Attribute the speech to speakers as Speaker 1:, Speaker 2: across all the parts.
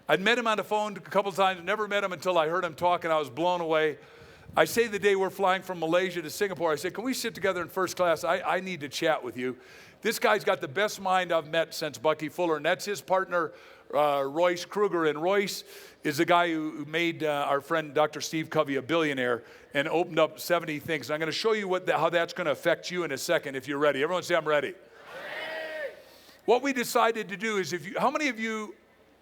Speaker 1: I'd met him on the phone a couple times, never met him until I heard him talk, and I was blown away. I say the day we're flying from Malaysia to Singapore, I said, can we sit together in first class? I need to chat with you. This guy's got the best mind I've met since Bucky Fuller, and that's his partner, Royce Kruger. And Royce is the guy who made our friend Dr. Steve Covey a billionaire and opened up 70 things. And I'm going to show you how that's going to affect you in a second if you're ready. Everyone say, I'm ready. What we decided to do is, how many of you,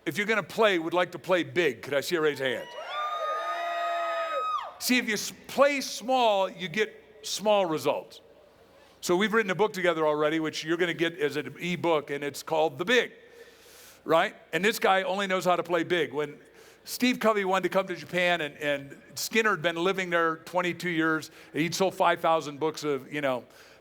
Speaker 1: if you're going to play, would like to play big? Could I see a raise hand? See, if you play small, you get small results. So we've written a book together already, which you're going to get as an e-book, and it's called The Big, right? And this guy only knows how to play big. When Steve Covey wanted to come to Japan, and Skinner had been living there 22 years, and he'd sold 5,000 books of,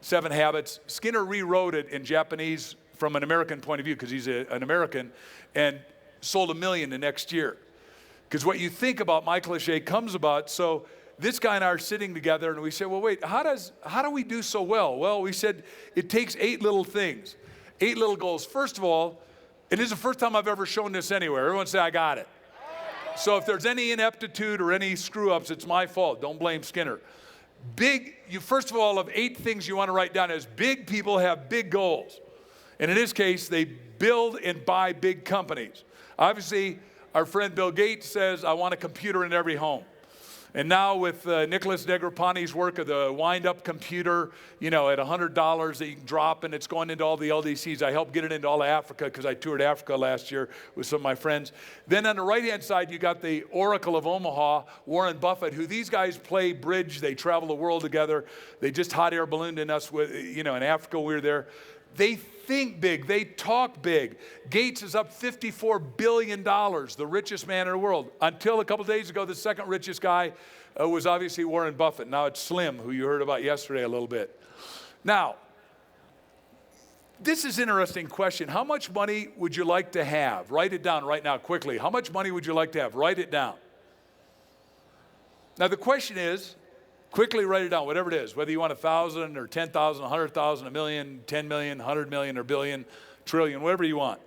Speaker 1: 7 Habits. Skinner rewrote it in Japanese from an American point of view, because he's an American, and sold 1 million the next year. Because what you think about, my cliche comes about. So this guy and I are sitting together, and we said, well, wait, how do we do so well? Well, we said it takes 8 little things, 8 little goals. First of all, it is the first time I've ever shown this anywhere. Everyone say, I got it. So if there's any ineptitude or any screw-ups, it's my fault. Don't blame Skinner. First of all, of 8 things you want to write down is big people have big goals. And in this case, they build and buy big companies. Obviously, our friend Bill Gates says, I want a computer in every home. And now with Nicholas Negroponte's work of the wind-up computer, at $100 that you can drop, and it's going into all the LDCs. I helped get it into all of Africa because I toured Africa last year with some of my friends. Then on the right-hand side, you got the Oracle of Omaha, Warren Buffett, who these guys play bridge. They travel the world together. They just hot air ballooned in us in Africa. We were there. They think big. They talk big. Gates is up $54 billion, the richest man in the world. Until a couple days ago, the second richest guy was obviously Warren Buffett. Now it's Slim, who you heard about yesterday a little bit. Now, this is an interesting question. How much money would you like to have? Write it down right now quickly. How much money would you like to have? Write it down. Now the question is, quickly write it down, whatever it is, whether you want 1,000 or 10,000, 100,000, a million, 10 million, 100 million, or billion, trillion, whatever you want.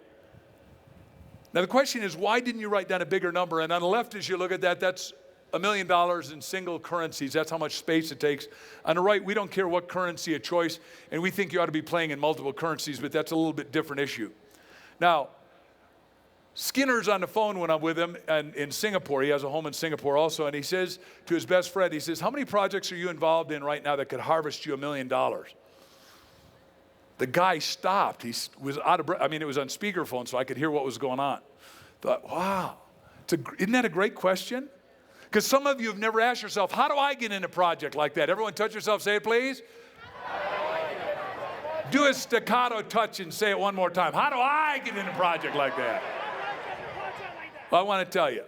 Speaker 1: Now the question is, why didn't you write down a bigger number? And on the left, as you look at that, that's $1 million in single currencies. That's how much space it takes. On the right, we don't care what currency of choice, and we think you ought to be playing in multiple currencies, but that's a little bit different issue. Now, Skinner's on the phone when I'm with him in Singapore. He has a home in Singapore also, and he says to his best friend, he says, how many projects are you involved in right now that could harvest you $1 million? The guy stopped. He was out of breath. It was on speakerphone, so I could hear what was going on. Thought, wow, isn't that a great question? Because some of you have never asked yourself, how do I get in a project like that? Everyone touch yourself, say it please. Do a staccato touch and say it one more time. How do I get in a project like that? Well, I want to tell you,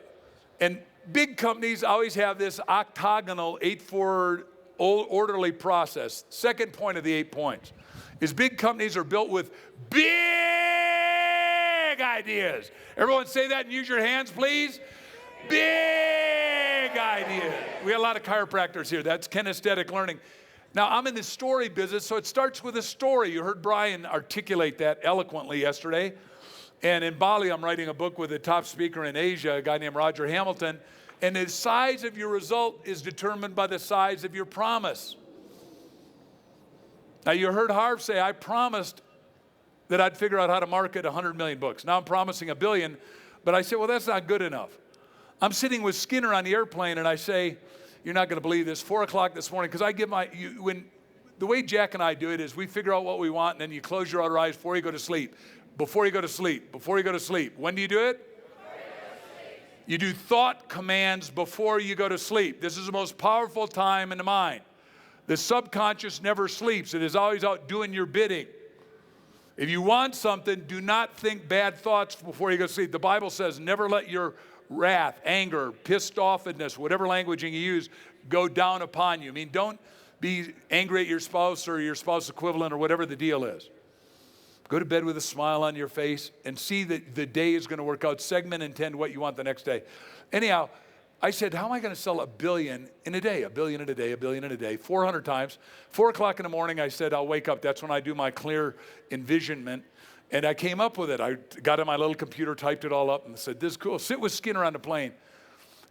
Speaker 1: and big companies always have this octagonal 8-4 orderly process. Second point of the 8 points is big companies are built with big ideas. Everyone say that and use your hands, please. Big ideas. We got a lot of chiropractors here. That's kinesthetic learning. Now, I'm in the story business, so it starts with a story. You heard Brian articulate that eloquently yesterday. And in Bali, I'm writing a book with a top speaker in Asia, a guy named Roger Hamilton. And the size of your result is determined by the size of your promise. Now, you heard Harv say, I promised that I'd figure out how to market 100 million books. Now I'm promising 1 billion. But I said, well, that's not good enough. I'm sitting with Skinner on the airplane, and I say, you're not going to believe this, 4 o'clock this morning, because I give the way Jack and I do it is we figure out what we want, and then you close your other eyes before you go to sleep. Before you go to sleep, before you go to sleep. When do you do it? You do thought commands before you go to sleep. This is the most powerful time in the mind. The subconscious never sleeps. It is always out doing your bidding. If you want something, do not think bad thoughts before you go to sleep. The Bible says never let your wrath, anger, pissed offness, whatever languaging you use, go down upon you. Don't be angry at your spouse or your spouse equivalent or whatever the deal is. Go to bed with a smile on your face and see that the day is going to work out. Segment and intend what you want the next day. Anyhow, I said, how am I going to sell 1 billion in a day? 1 billion in a day, 1 billion in a day, 400 times. 4 o'clock in the morning, I said, I'll wake up. That's when I do my clear envisionment. And I came up with it. I got on my little computer, typed it all up, and said, this is cool. Sit with Skinner on the plane.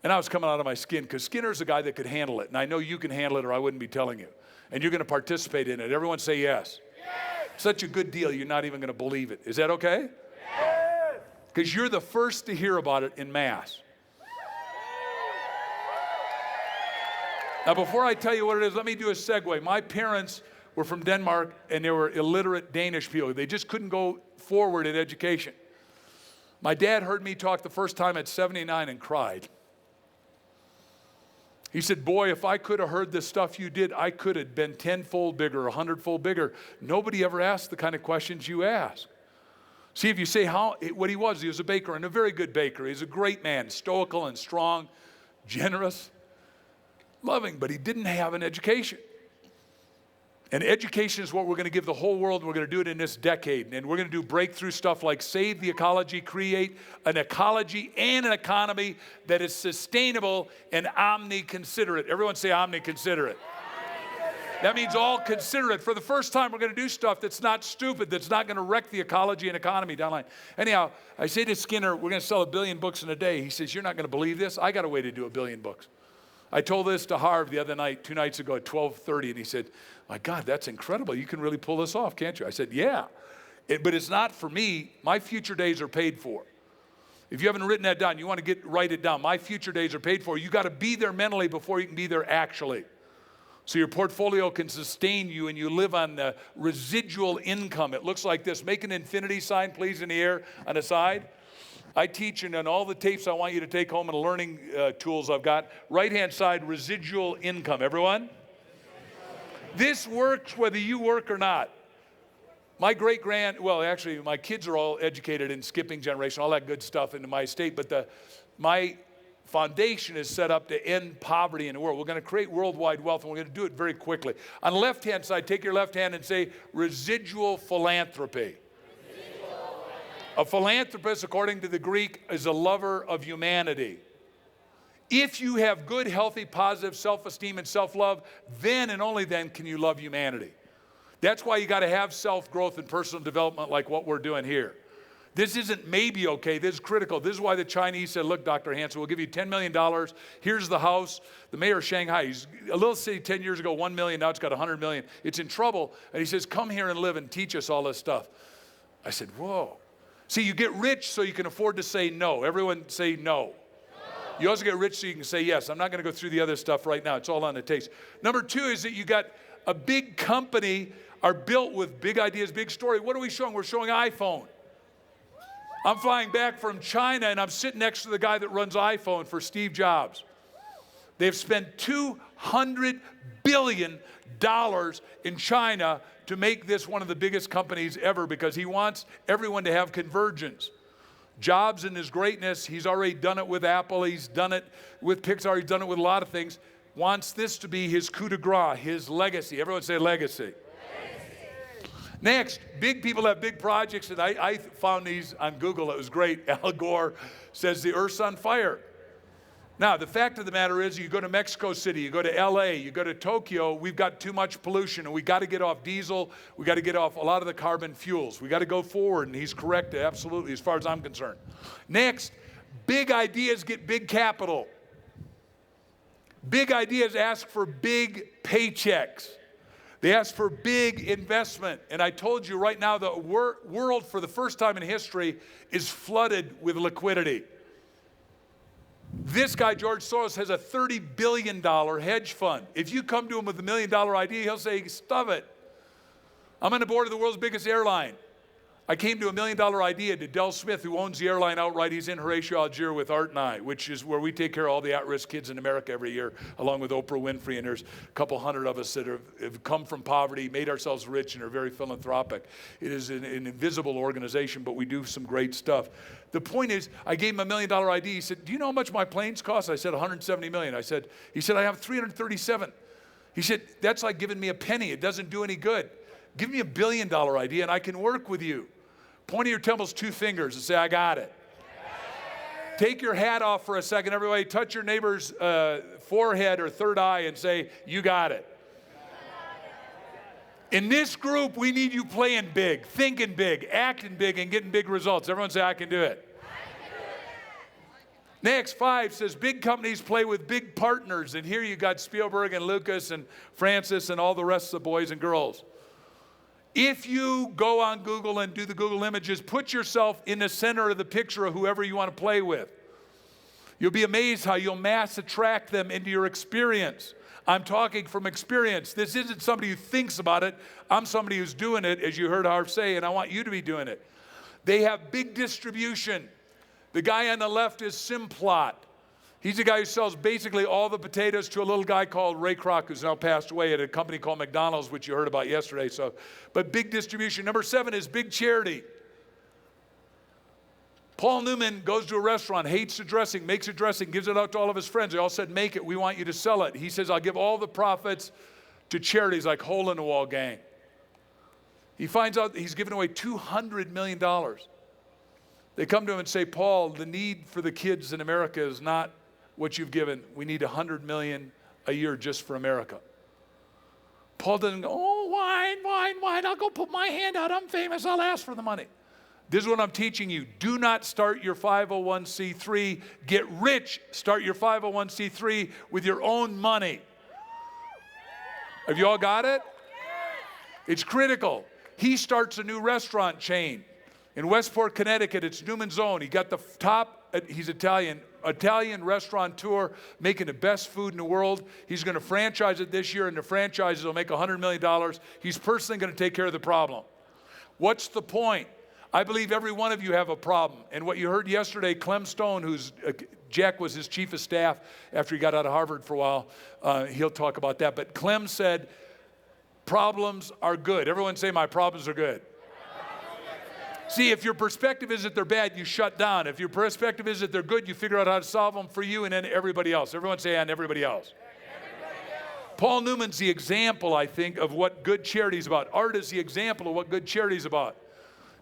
Speaker 1: And I was coming out of my skin because Skinner's a guy that could handle it. And I know you can handle it or I wouldn't be telling you. And you're going to participate in it. Everyone say yes. Yes. Such a good deal, you're not even going to believe it. Is that okay? Yes. Because you're the first to hear about it in mass. Now, before I tell you what it is, let me do a segue. My parents were from Denmark, and they were illiterate Danish people. They just couldn't go forward in education. My dad heard me talk the first time at 79 and cried. He said, boy, if I could have heard the stuff you did, I could have been 10-fold bigger, 100-fold bigger. Nobody ever asked the kind of questions you ask. See, if you say what he was a baker, and a very good baker. He's a great man, stoical and strong, generous, loving, but he didn't have an education. And education is what we're going to give the whole world. We're going to do it in this decade. And we're going to do breakthrough stuff like save the ecology, create an ecology and an economy that is sustainable and omni-considerate. Everyone say omni-considerate. That means all considerate. For the first time, we're going to do stuff that's not stupid, that's not going to wreck the ecology and economy down the line. Anyhow, I say to Skinner, we're going to sell 1 billion books in a day. He says, you're not going to believe this. I got a way to do 1 billion books. I told this to Harv the other night, 2 nights ago at 12:30, and he said, my God, that's incredible. You can really pull this off, can't you? I said, yeah, but it's not for me. My future days are paid for. If you haven't written that down, you want to write it down. My future days are paid for. You got to be there mentally before you can be there actually. So your portfolio can sustain you and you live on the residual income. It looks like this. Make an infinity sign, please, in the air on the side. I teach, and on all the tapes I want you to take home and the learning tools I've got, right-hand side, residual income. Everyone? This works whether you work or not. My my kids are all educated in skipping generation, all that good stuff into my estate, but my foundation is set up to end poverty in the world. We're going to create worldwide wealth, and we're going to do it very quickly. On the left-hand side, take your left hand and say residual philanthropy. A philanthropist, according to the Greek, is a lover of humanity. If you have good, healthy, positive self-esteem and self-love, then and only then can you love humanity. That's why you got to have self-growth and personal development like what we're doing here. This isn't maybe okay, this is critical. This is why the Chinese said, look, Dr. Hansen, we'll give you $10 million. Here's the house. The mayor of Shanghai, he's a little city 10 years ago, 1 million, now it's got 100 million. It's in trouble. And he says, come here and live and teach us all this stuff. I said, whoa. See, you get rich so you can afford to say no. Everyone say no. You also get rich so you can say yes. I'm not going to go through the other stuff right now. It's all on the taste. Number 2 is that you got a big company are built with big ideas, big story. What are we showing? We're showing iPhone. I'm flying back from China, and I'm sitting next to the guy that runs iPhone for Steve Jobs. They've spent $200 billion in China to make this one of the biggest companies ever because he wants everyone to have convergence. Jobs in his greatness, he's already done it with Apple, he's done it with Pixar, he's done it with a lot of things, wants this to be his coup de grace, his legacy. Everyone say legacy. Next, big people have big projects, and I found these on Google. It was great. Al Gore says the earth's on fire. Now, the fact of the matter is, you go to Mexico City, you go to LA, you go to Tokyo, we've got too much pollution, and we got to get off diesel, we got to get off a lot of the carbon fuels. We got to go forward, and he's correct, absolutely, as far as I'm concerned. Next, big ideas get big capital. Big ideas ask for big paychecks. They ask for big investment. And I told you right now, the world, for the first time in history, is flooded with liquidity. This guy, George Soros, has a $30 billion hedge fund. If you come to him with $1 million idea, he'll say, stuff it. I'm on the board of the world's biggest airline. I came to $1 million idea to Del Smith, who owns the airline outright. He's in Horatio, Algiers with Art and I, which is where we take care of all the at-risk kids in America every year, along with Oprah Winfrey. And there's a couple hundred of us that have come from poverty, made ourselves rich, and are very philanthropic. It is an invisible organization, but we do some great stuff. The point is, I gave him $1 million idea. He said, do you know how much my planes cost? I said, $170 million. He said, I have 337. He said, that's like giving me a penny. It doesn't do any good. Give me $1 billion idea and I can work with you. Point at your temples 2 fingers and say, I got it. Take your hat off for a second, everybody. Touch your neighbor's forehead or third eye and say, you got it. In this group, we need you playing big, thinking big, acting big, and getting big results. Everyone say, I can do it. Next, 5 says, big companies play with big partners. And here you got Spielberg and Lucas and Francis and all the rest of the boys and girls. If you go on Google and do the Google images, put yourself in the center of the picture of whoever you want to play with. You'll be amazed how you'll mass attract them into your experience. I'm talking from experience. This isn't somebody who thinks about it. I'm somebody who's doing it, as you heard Harv say, and I want you to be doing it. They have big distribution. The guy on the left is Simplot. He's the guy who sells basically all the potatoes to a little guy called Ray Kroc, who's now passed away, at a company called McDonald's, which you heard about yesterday. But big distribution. Number 7 is big charity. Paul Newman goes to a restaurant, hates the dressing, makes a dressing, gives it out to all of his friends. They all said, make it. We want you to sell it. He says, I'll give all the profits to charities like Hole in the Wall Gang. He finds out he's given away $200 million. They come to him and say, Paul, the need for the kids in America is not what you've given. We need $100 million a year just for America. Paul doesn't go, oh, wine. I'll go put my hand out. I'm famous. I'll ask for the money. This is what I'm teaching you. Do not start your 501c3. Get rich. Start your 501c3 with your own money. Have you all got it? It's critical. He starts a new restaurant chain. In Westport, Connecticut, it's Newman's Own. He got the top, he's Italian restaurateur making the best food in the world. He's going to franchise it this year, and the franchises will make $100 million. He's personally going to take care of the problem. What's the point? I believe every one of you have a problem. And what you heard yesterday, Clem Stone, Jack was his chief of staff after he got out of Harvard for a while. He'll talk about that. But Clem said, problems are good. Everyone say, my problems are good. See, if your perspective is that they're bad, you shut down. If your perspective is that they're good, you figure out how to solve them for you and then everybody else. Everyone say, and everybody else. Paul Newman's the example, I think, of what good charity is about. Art is the example of what good charity is about.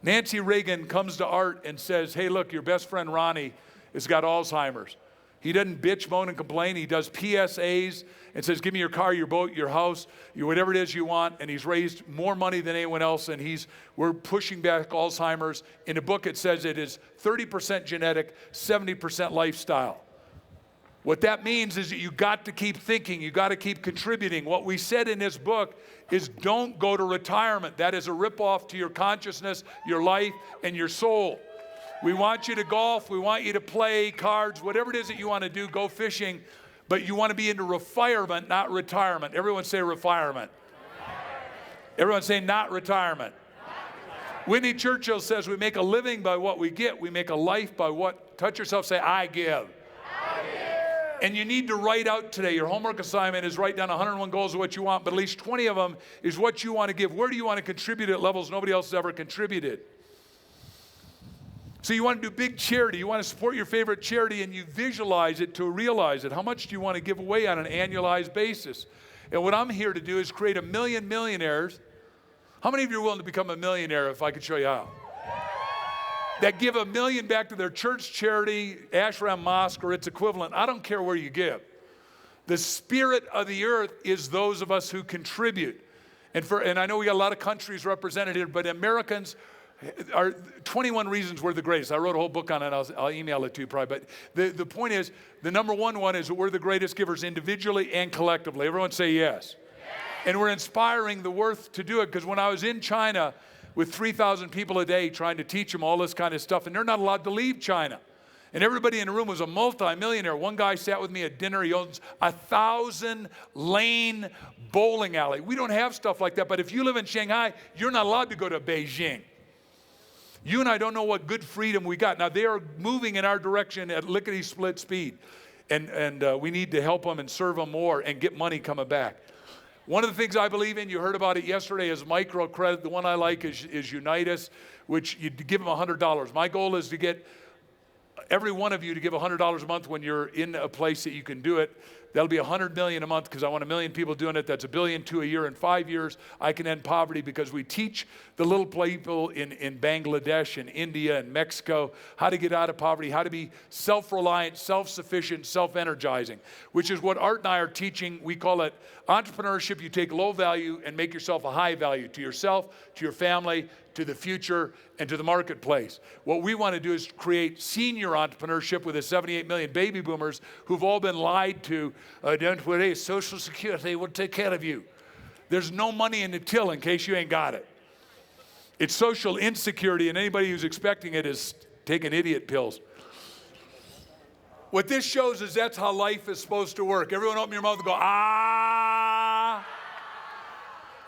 Speaker 1: Nancy Reagan comes to Art and says, hey, look, your best friend Ronnie has got Alzheimer's. He doesn't bitch, moan, and complain. He does PSAs and says, give me your car, your boat, your house, whatever it is you want. And he's raised more money than anyone else, and we're pushing back Alzheimer's. In the book, it says it is 30% genetic, 70% lifestyle. What that means is that you got to keep thinking. You got to keep contributing. What we said in this book is don't go to retirement. That is a ripoff to your consciousness, your life, and your soul. We want you to golf. We want you to play cards, whatever it is that you want to do, go fishing. But you want to be into refirement, not retirement. Everyone say refirement. Everyone say not retirement. Whitney Churchill says we make a living by what we get. We make a life by what? Touch yourself, say, I give. And you need to write out today. Your homework assignment is write down 101 goals of what you want, but at least 20 of them is what you want to give. Where do you want to contribute at levels nobody else has ever contributed? So you want to do big charity. You want to support your favorite charity, and you visualize it to realize it. How much do you want to give away on an annualized basis? And what I'm here to do is create 1 million millionaires. How many of you are willing to become a millionaire if I could show you how? That give $1 million back to their church, charity, Ashram Mosque, or its equivalent. I don't care where you give. The spirit of the earth is those of us who contribute. And I know we got a lot of countries represented here, but Americans are 21 reasons we're the greatest. I wrote a whole book on it. I'll email it to you probably. But the point is, the number one is that we're the greatest givers individually and collectively. Everyone say yes. And we're inspiring the worth to do it, because when I was in China with 3,000 people a day trying to teach them all this kind of stuff, and they're not allowed to leave China. And everybody in the room was a multi-millionaire. One guy sat with me at dinner. He owns a 1,000-lane bowling alley. We don't have stuff like that. But if you live in Shanghai, you're not allowed to go to Beijing. You and I don't know what good freedom we got. Now, they are moving in our direction at lickety-split speed. And we need to help them and serve them more and get money coming back. One of the things I believe in, you heard about it yesterday, is microcredit. The one I like is Unitas, which you give them $100. My goal is to get every one of you to give $100 a month when you're in a place that you can do it. That'll be $100 million a month because I want 1 million people doing it. That's $1 billion a year. In 5 years, I can end poverty because we teach the little people in Bangladesh and India and Mexico how to get out of poverty, how to be self-reliant, self-sufficient, self-energizing, which is what Art and I are teaching. We call it entrepreneurship. You take low value and make yourself a high value to yourself, to your family, to the future, and to the marketplace. What we want to do is create senior entrepreneurship with the 78 million baby boomers who've all been lied to. Don't worry, Social Security will take care of you. There's no money in the till in case you ain't got it. It's social insecurity, and anybody who's expecting it is taking idiot pills. What this shows is that's how life is supposed to work. Everyone open your mouth and go, ah.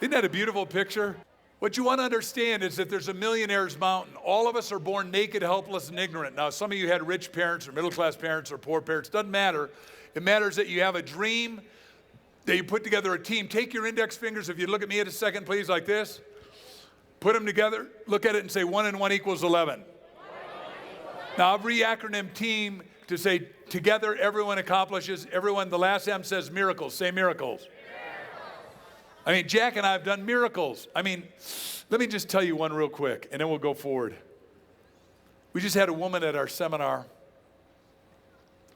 Speaker 1: Isn't that a beautiful picture? What you want to understand is that there's a millionaire's mountain. All of us are born naked, helpless, and ignorant. Now, some of you had rich parents or middle-class parents or poor parents. Doesn't matter. It matters that you have a dream, that you put together a team. Take your index fingers, if you look at me at a second, please, like this. Put them together, look at it and say 1 and 1 equals 11. Now, I've re-acronym team to say together everyone accomplishes, everyone, the last M says miracles. Say miracles. I mean, Jack and I have done miracles. I mean, let me just tell you one real quick, and then we'll go forward. We just had a woman at our seminar.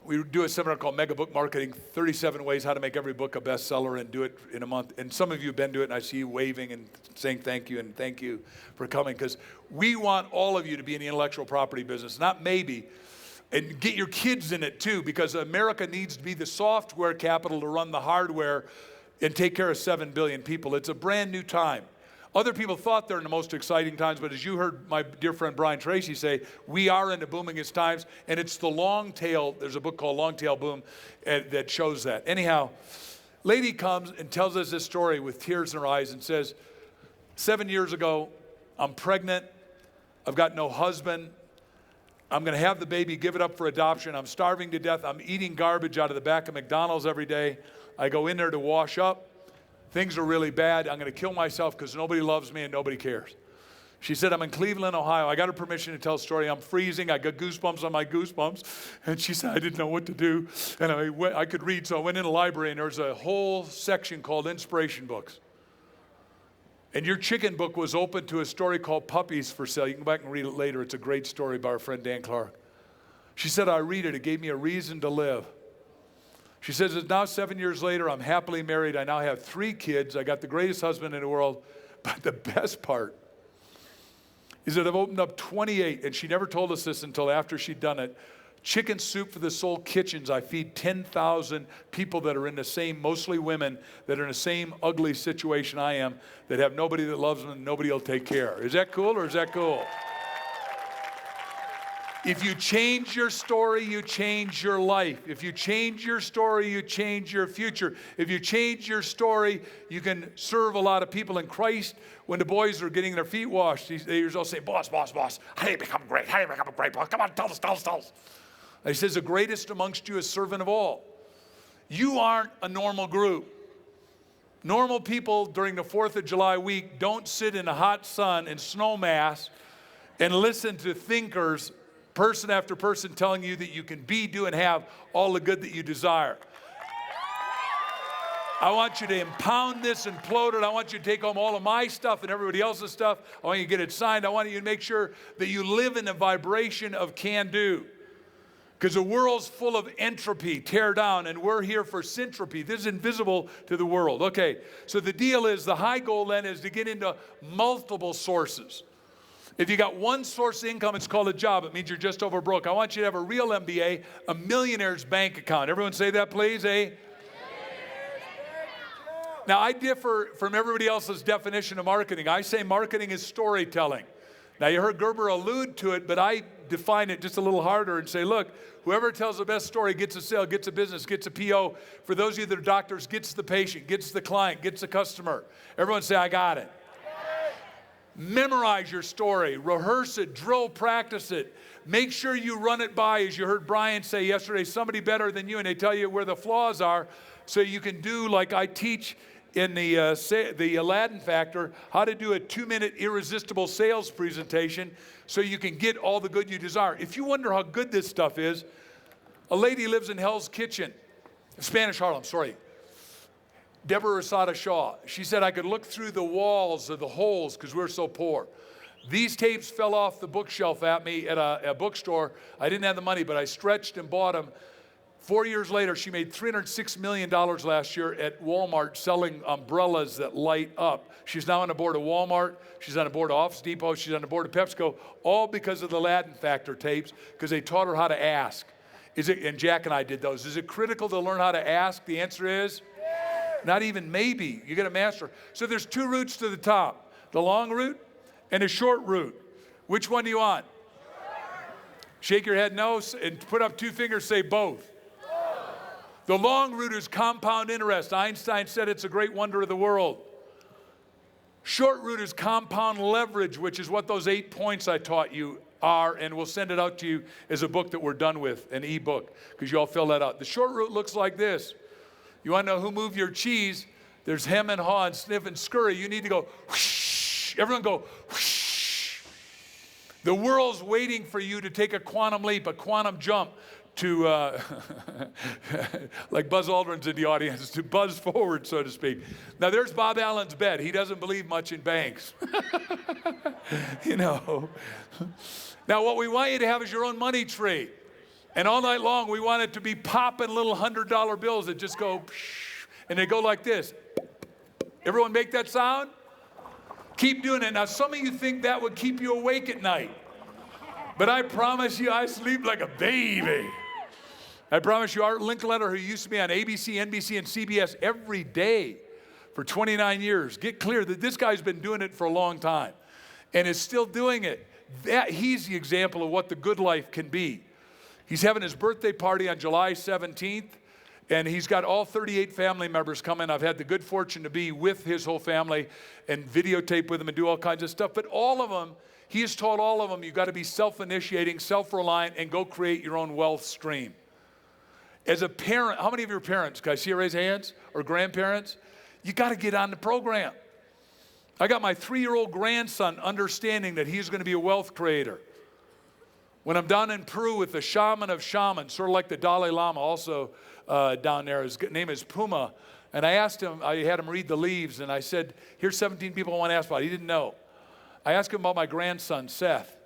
Speaker 1: We do a seminar called Mega Book Marketing, 37 ways how to make every book a bestseller and do it in a month. And some of you have been to it, and I see you waving and saying thank you, and thank you for coming, because we want all of you to be in the intellectual property business, not maybe. And get your kids in it too, because America needs to be the software capital to run the hardware and take care of 7 billion people. It's a brand new time. Other people thought they're in the most exciting times, but as you heard my dear friend Brian Tracy say, we are in the boomingest times, and it's the long tail. There's a book called Long Tail Boom that shows that. Anyhow, lady comes and tells us this story with tears in her eyes and says, 7 years ago, I'm pregnant, I've got no husband, I'm gonna have the baby, give it up for adoption, I'm starving to death, I'm eating garbage out of the back of McDonald's every day, I go in there to wash up. Things are really bad. I'm going to kill myself because nobody loves me and nobody cares. She said, I'm in Cleveland, Ohio. I got her permission to tell a story. I'm freezing. I got goosebumps on my goosebumps. And she said, I didn't know what to do. And I could read, so I went in the library, and there's a whole section called inspiration books. And your chicken book was open to a story called Puppies for Sale. You can go back and read it later. It's a great story by our friend Dan Clark. She said, I read it. It gave me a reason to live. She says, it's now 7 years later, I'm happily married. I now have 3 kids. I got the greatest husband in the world. But the best part is that I've opened up 28, and she never told us this until after she'd done it, Chicken Soup for the Soul kitchens. I feed 10,000 people that are in the same, mostly women, that are in the same ugly situation I am, that have nobody that loves them and nobody will take care. Is that cool or is that cool? If you change your story, you change your life. If you change your story, you change your future. If you change your story, you can serve a lot of people in Christ. When the boys are getting their feet washed, they usually say, boss, boss, boss, how do you become great? How do you become a great boss? Come on, tell us, tell us, tell us. And he says, the greatest amongst you is servant of all. You aren't a normal group. Normal people during the 4th of July week don't sit in the hot sun in snow mass and listen to thinkers, person after person, telling you that you can be, do, and have all the good that you desire. I want you to impound this and implode it. I want you to take home all of my stuff and everybody else's stuff. I want you to get it signed. I want you to make sure that you live in the vibration of can do. Because the world's full of entropy, tear down, and we're here for syntropy. This is invisible to the world. Okay, so the deal is, the high goal then is to get into multiple sources. If you got one source of income, it's called a job. It means you're just over broke. I want you to have a real MBA, a millionaire's bank account. Everyone say that, please, eh? Now, I differ from everybody else's definition of marketing. I say marketing is storytelling. Now, you heard Gerber allude to it, but I define it just a little harder and say, look, whoever tells the best story gets a sale, gets a business, gets a PO. For those of you that are doctors, gets the patient, gets the client, gets the customer. Everyone say, I got it. Memorize your story, rehearse it, drill, practice it. Make sure you run it by, as you heard Brian say yesterday, somebody better than you, and they tell you where the flaws are, so you can do like I teach in the Aladdin Factor how to do a 2-minute irresistible sales presentation so you can get all the good you desire. If you wonder how good this stuff is, a lady lives in Hell's Kitchen, Spanish Harlem, sorry. Deborah Rosada Shaw. She said, I could look through the walls of the holes because we're so poor. These tapes fell off the bookshelf at me at a bookstore. I didn't have the money, but I stretched and bought them. 4 years later, she made $306 million last year at Walmart selling umbrellas that light up. She's now on the board of Walmart. She's on the board of Office Depot. She's on the board of PepsiCo, all because of the Aladdin Factor tapes, because they taught her how to ask. And Jack and I did those. Is it critical to learn how to ask? The answer is not even maybe. You got to master. So there's 2 routes to the top, the long route and a short route. Which one do you want? Shake your head no and put up 2 fingers, say both. The long route is compound interest. Einstein said it's a great wonder of the world. Short route is compound leverage, which is what those 8 points I taught you are, and we'll send it out to you as a book that we're done with, an e-book, because you all fill that out. The short route looks like this. You want to know who moved your cheese? There's hem and haw and sniff and scurry. You need to go whoosh. Everyone go whoosh. The world's waiting for you to take a quantum leap, a quantum jump, to, like Buzz Aldrin's in the audience, to buzz forward, so to speak. Now, there's Bob Allen's bed. He doesn't believe much in banks. You know. Now, what we want you to have is your own money tree. And all night long, we want it to be popping little $100 bills that just go, and they go like this. Everyone make that sound? Keep doing it. Now, some of you think that would keep you awake at night. But I promise you, I sleep like a baby. I promise you, Art Linkletter, who used to be on ABC, NBC, and CBS every day for 29 years, get clear that this guy's been doing it for a long time and is still doing it. He's the example of what the good life can be. He's having his birthday party on July 17th, and he's got all 38 family members coming. I've had the good fortune to be with his whole family and videotape with them and do all kinds of stuff. But all of them, he has taught all of them, you've got to be self-initiating, self-reliant, and go create your own wealth stream. As a parent, how many of your parents, can I see you raise hands, or grandparents? You got to get on the program. I got my 3-year-old grandson understanding that he's going to be a wealth creator. When I'm down in Peru with the shaman of shamans, sort of like the Dalai Lama also down there, his name is Puma, and I asked him, I had him read the leaves, and I said, here's 17 people I want to ask about. He didn't know. I asked him about my grandson, Seth,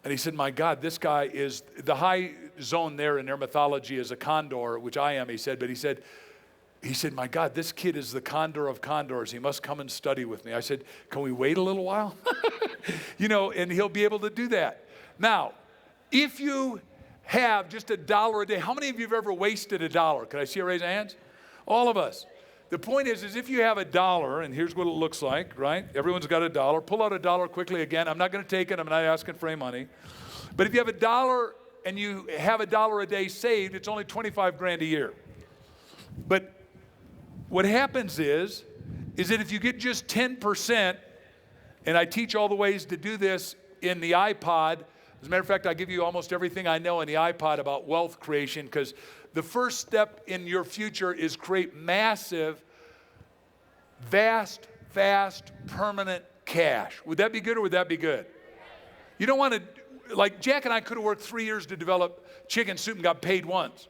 Speaker 1: and he said, my God, this guy is, the high zone there in their mythology is a condor, which I am, he said, but he said, my God, this kid is the condor of condors. He must come and study with me. I said, can we wait a little while? You know, and he'll be able to do that. Now, if you have just $1 a day, how many of you have ever wasted $1? Can I see a raise of hands? All of us. The point is if you have $1, and here's what it looks like, right? Everyone's got $1. Pull out $1 quickly again. I'm not going to take it. I'm not asking for any money. But if you have $1 and you have $1 a day saved, it's only 25 grand a year. But what happens is that if you get just 10%, and I teach all the ways to do this in the iPod. As a matter of fact, I give you almost everything I know in the iPod about wealth creation, because the first step in your future is create massive, vast, fast, permanent cash. Would that be good or would that be good? You don't want to, like Jack and I could have worked 3 years to develop chicken soup and got paid once.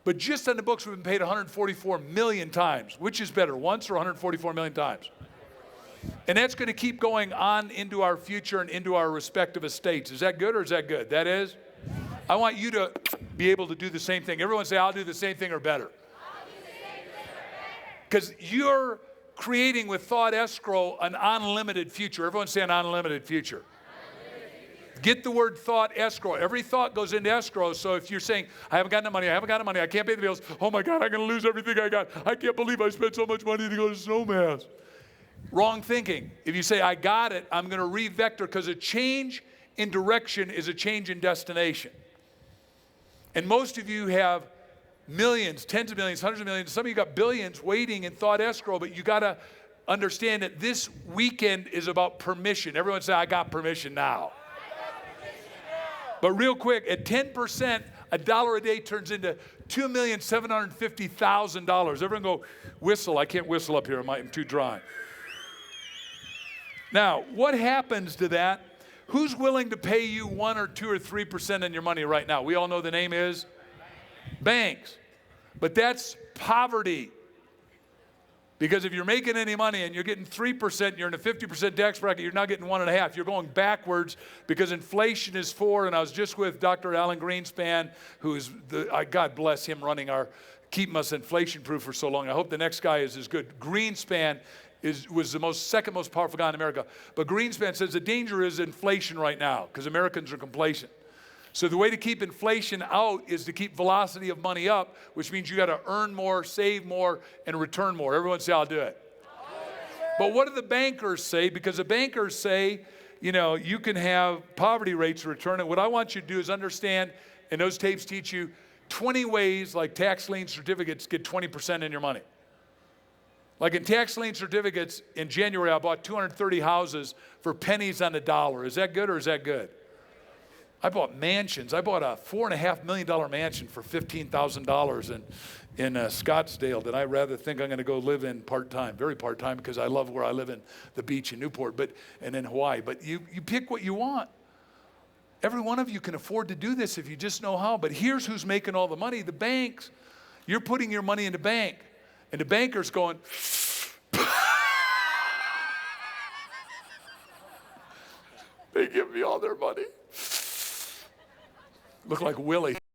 Speaker 1: But just on the books, we've been paid 144 million times. Which is better, once or 144 million times? And that's going to keep going on into our future and into our respective estates. Is that good or is that good? That is? I want you to be able to do the same thing. Everyone say, I'll do the same thing or better. Because you're creating with Thought Escrow an unlimited future. Everyone say an unlimited future. Get the word thought escrow. Every thought goes into escrow. So if you're saying, I haven't got enough money, I can't pay the bills. Oh my God, I'm going to lose everything I got. I can't believe I spent so much money to go to Snowmass. Wrong thinking. If you say, I got it, I'm going to re-vector, because a change in direction is a change in destination. And most of you have millions, tens of millions, hundreds of millions. Some of you got billions waiting in thought escrow, but you got to understand that this weekend is about permission. Everyone say, I got permission now. But real quick, at 10%, $1 a day turns into $2,750,000. Everyone go whistle. I can't whistle up here. I'm too dry. Now, what happens to that? Who's willing to pay you 1 or 2 or 3% on your money right now? We all know the name is banks. But that's poverty. Because if you're making any money and you're getting 3%, you're in a 50% tax bracket, you're not getting 1.5%. You're going backwards because inflation is 4%. And I was just with Dr. Alan Greenspan, who is, God bless him, running keeping us inflation-proof for so long. I hope the next guy is as good. Greenspan was the second most powerful guy in America. But Greenspan says the danger is inflation right now because Americans are complacent. So the way to keep inflation out is to keep velocity of money up, which means you got to earn more, save more, and return more. Everyone say, I'll do it. But what do the bankers say? Because the bankers say, you can have poverty rates return. And what I want you to do is understand, and those tapes teach you 20 ways, like tax lien certificates, get 20% in your money. Like in tax lien certificates, in January, I bought 230 houses for pennies on the dollar. Is that good or is that good? I bought mansions. I bought a $4.5 million mansion for $15,000 in Scottsdale that I rather think I'm going to go live in part-time, very part-time, because I love where I live in the beach in Newport and in Hawaii. But you pick what you want. Every one of you can afford to do this if you just know how. But here's who's making all the money, the banks. You're putting your money in the bank, and the banker's going, they give me all their money. Look like Willie.